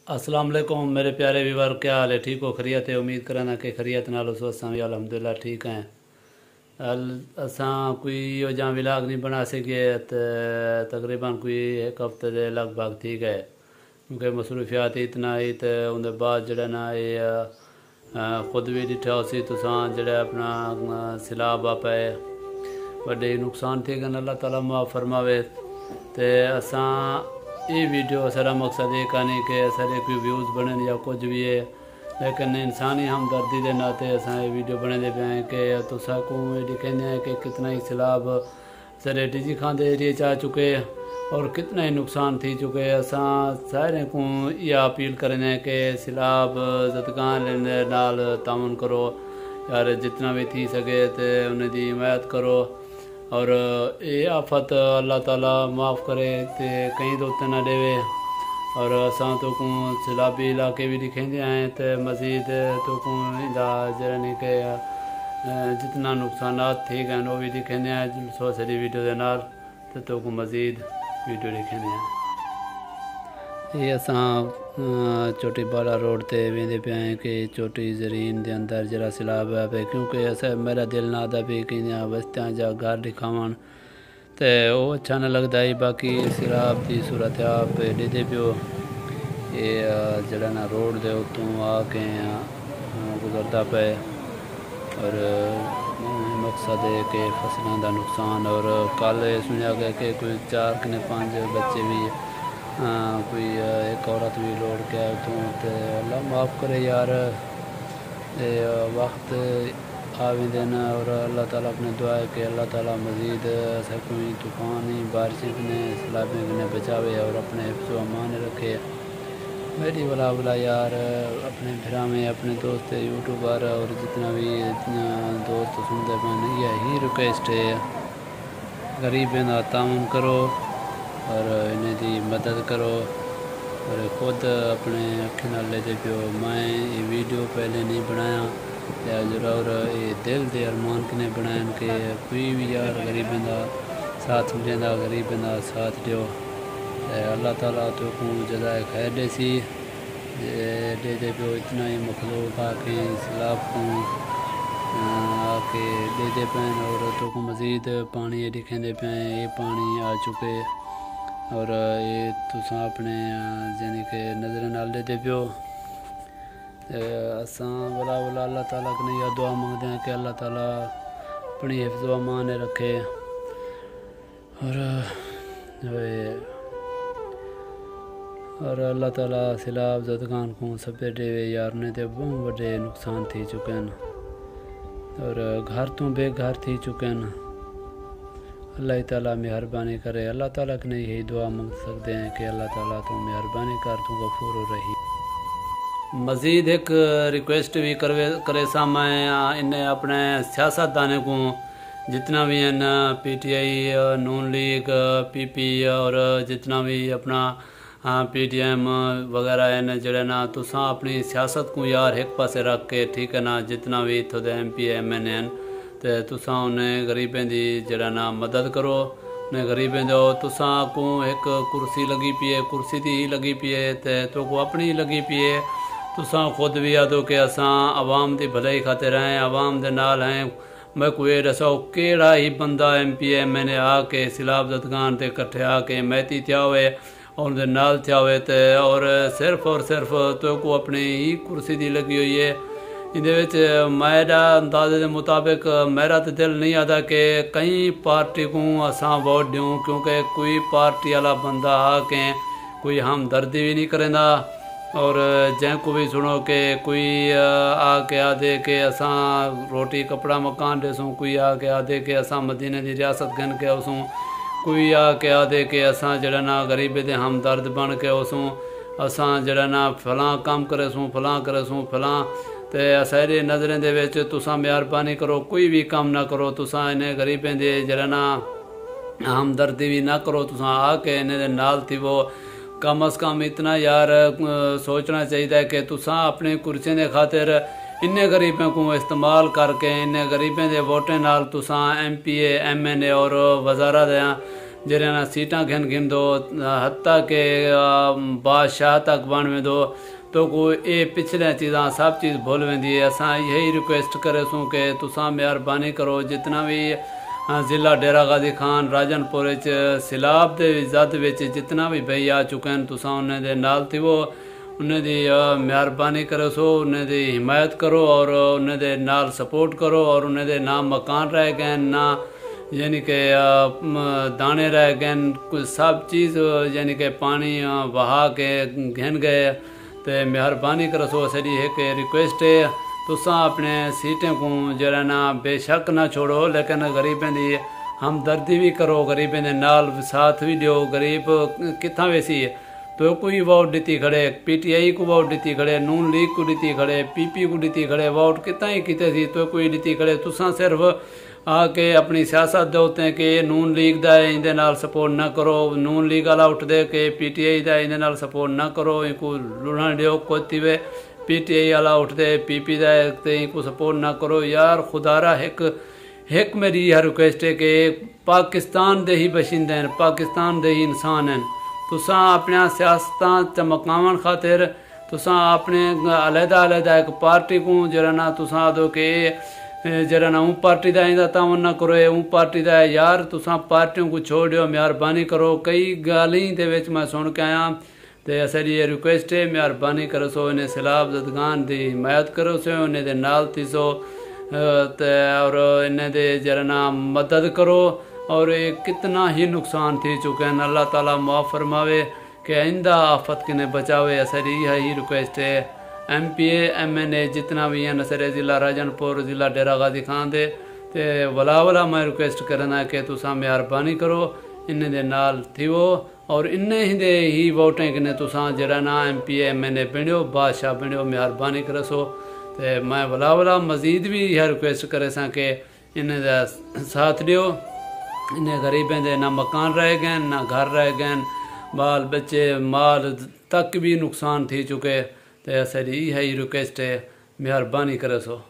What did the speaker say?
अस्सलाम वालेकुम मेरे प्यारे व्यूवर, क्या हाल है? ठीक हो? खैरियत है? उम्मीद करना कि खैरियत नाल उस वक्त भी अल्हम्दुलिल्लाह ठीक हैं। असां कोई इहो जा विलाग नहीं बना सके तकरीबन कोई एक हफ्ते के लगभग थी गए, क्योंकि मसरूफियात इतना ही तो उनके बाद जड़ा ना ये खुद भी डिठा उसी तुसां जड़ा अपना सैलाब आ पे बड़े नुकसान थी गए। अल्लाह ताला माफ़ फरमावे। तो असां ये वीडियो सारा मकसद ये नहीं कि सारे कोई व्यूज़ बने या कुछ भी है, लेकिन इंसानी हमदर्दी के नाते असां ये वीडियो बने पे हैं कि तुसा को ये कहते हैं कि कितना ही सैलाब सारे डिजी खाते एरिए च आ चुके और कितना ही नुकसान थी चुके। असां सारे को यह अपील करें कि सैलाब ज़दगान नाल ताउन करो यार, जितना भी थी सके तो उनकी हिमायत करो और ये आफत अल्लाह ताला माफ़ करे तो कहीं तो उत्ते ना देवे। और असां तो को सैलाबी इलाके भी दिखेंदे हैं तो मज़ीद तो को जरा के जितना नुकसानात थी गए वो भी दिखेंदे हैं सो सारी वीडियो के नाल तो को मज़ीद वीडियो दिखेंदे हैं। ये असां चोटी बाला रोड ते वेंदे पे हैं कि चोटी ज़रीन के अंदर जरा सैलाब है पे, क्योंकि असा मेरा दिल ना आता भी कि बस्तियाँ जा घर दिखावन तो वो अच्छा न लगता है। बाकी सैलाब की सूरत आप डिदे पियो ये जरा ना रोड दे उत्तों आके गुजरता पे और मकसद है कि फसलों का नुकसान। और कल सुनिया गया कि कोई 4 कि 5 बच्चे भी कोई एक औरत भी लौट के आए तो अल्लाह माफ़ करे यार, वक्त आवेंदे न। और अल्लाह ताला अपने दुआ है कि अल्लाह ताला मज़ीद कोई तूफ़ान ही बारिशें ने सैलाबें ने बचावे और अपने हिफ्ज़ अमान रखे। मेरी वाला यार अपने फिरा में अपने दोस्त यूट्यूबर और जितना भी दोस्त सुनते पे यही रिक्वेस्ट है, गरीबें का ताउन करो और इन्हें दी मदद करो। और खुद अपने अखी नाल लेते पियो। मैं ये वीडियो पहले नहीं बनाया या जरूर ये दिल दे अरमान किने बनाए कि कोई भी यार गरीबें का साथ मिलेंदा, गरीबें का साथ दियो। अल्लाह ताला तो को जज़ाए खैर देसी दे पियो। इतना ही मखलूक आके सैलाब को आके दे पे और तो को मज़ीद पानी ये दिखेंदे पे ये पानी आ चुके और ये तुसा अपने यानी कि नज़र नाल दे पियो। असां वाला अल्लाह ताला कने यह दुआ मंगते हैं कि अल्लाह ताला अपनी हिफ्ज़ अमान रखे और अल्लाह ताला सैलाब ज़दगान को सब देवे यार ने तो बहुत बड़े नुकसान थी चुके हैं और घर तो बेघर थी चुके हैं। अल्लाह ताला मेहरबानी करे। अल्लाह ताला के यही दुआ मांग सकते हैं कि अल्लाह ताला तो मेहरबानी कर तू गफूर रही। मज़ीद एक रिक्वेस्ट भी करे सा मैं इन्हें अपने सियासतदाने को जितना भी हैं PTI नून लीग PP और जितना भी अपना PTM वगैरह हैं जड़े ना तुसा अपनी सियासत को यार एक पासे रख के ठीक है ना, जितना भी इतों दे MP MN हैं तो तुसा उन्हें गरीबें की जरा ना मदद करो। उन्हें गरीबें दो तुसा को एक कुर्सी लगी पी है, कुर्सी दी ही लगी पी है तो को अपनी लगी पी है। तुसा खुद भी यादो कि असां आवाम की भलाई खातिर हैं, आवाम के नाल हैं। मैं कोई दसो केड़ा ही बंदा MP MN आके सैलाब ज़दगान ते कट्ठे आके मैती थिया हुए और उनके नाल थिया हुए तो और सिर्फ तो को अपनी ही कुर्सी दी लगी हुई है। ये मेरा अंदाजे के मुताबिक मेरा तो दिल नहीं आता कि कई पार्टी को असां वोट दूँ, क्योंकि कोई पार्टी वाला बंदा आके कोई हमदर्दी भी नहीं करेंदा और जैको भी सुनो कि कोई आके आदे कि असां रोटी कपड़ा मकान देसूँ, कोई आके आदे कि असां मदीने की रियासत गन के उसूँ, कोई आके आदे कि असां जड़ा ना गरीबे दे हमदर्द बन के उसूँ, असां जड़ा ना फलां काम करेसूँ फलां करेसूँ फलां। तो सारी नज़रें दे विच तुसां मेहरबानी करो, कोई भी काम ना करो, तुसां इन्हें गरीबें दे जड़ा ना हमदर्दी भी ना करो, तुसां आके इन्हें नाल थी वो कम अज़ कम इतना यार सोचना चाहिए कि तुसां अपनी कुर्सियों के खातिर इन्ने गरीबों को इस्तेमाल करके इन्ने गरीबों के वोटें नाल तुसां MPA MNA और वज़ारा जरे ना सीटां घिन घिन दो हत्ता के बादशाह तक बन में दो तो को ये पिछले चीज़ा सब चीज़ भूल वेंदी है। असां यही रिक्वेस्ट करे सूँ कि तुसां मेहरबानी करो जितना भी ज़िला डेरा गाजी खान राजनपुर सैलाब के जद विच जितना भी भई आ चुके हैं तुसां उन्हें दे नाल थी वो उन्हें दी मेहरबानी करो सो उन्हें दी हिमायत करो और उन्हें दे नाल सपोर्ट करो और उन्हें दे ना मकान रह गए ना यानी कि दाने रह गए कुछ सब चीज़ यानी कि पानी बहा के घिन गए तो मेहरबानी करो सो सही एक रिक्वेस्ट है तुसां अपने सीटें को जरा ना बेशक ना छोड़ो लेकिन गरीबें की हमदर्दी भी करो गरीबें के नाल साथ भी दियो। गरीब कितना वैसी है तो कोई वोट दी खड़े PTI को वोट दी खड़े नून लीग को दी खड़े PP को दी खड़े वोट कितना ही किते थी तो कोई दी खड़े तुसां सिर्फ आके अपनी सियासत दोते कि नून लीग दा इंदे नाल सपोर्ट ना करो नून लीग वाला उठदे कि PTI दा इंदे नाल सपोर्ट ना करो इनको लुढ़ण दियो कोई वे PTI वाला उठदे PP दा ते इनको सपोर्ट ना करो। यार खुदारा एक मेरी यह रिक्वेस्ट है कि पाकिस्तान दे ही बशिंदे हैं पाकिस्तान दे ही इंसान हैं तुसां अपने सियासतां चमकावन खातिर तुसां अपने अलहदा एक पार्टी को जरा ना तुसां दो कि जरा ना पार्टी का इंदा तावन ना करो पार्टी का यार तुसां पार्टियों को छोड़ो मेहरबानी करो। कई गाली दे विच मैं सुन के आया तो असारी ये रिक्वेस्ट है मेहरबानी करो सो इन्हें सैलाब ज़दगान की हिमायत करो सो इन्हें दे नाल थी सो और इन्हें दे जरा ना मदद करो और ये कितना ही नुकसान थी चुके हैं अल्लाह ताला माफ़ फरमावे कि आइंदा आफत किने बचावे। असारी यही रिक्वेस्ट है MPA MNA जितना भी हैं नसरे ज़िला राजनपुर ज़िला डेरा गाजी खान दे ते वला मैं रिक्वेस्ट करना कि तुसां मेहरबानी करो इन्हें दे नाल थी वो और इन्हें ही दे ही वोटें किने तुसां जरा ना MPA MNA बणियो बादशाह बणियो मेहरबानी करे सो ते मैं वला मज़ीद भी यह रिक्वेस्ट करे सा कि इन्हें दा साथ दियो। इन्हें गरीबें दे ना मकान रह गए ना घर रह गए बाल बच्चे माल तक भी नुकसान थी चुके तो असारी यही रिक्वेस्ट है मेहरबानी करे सो।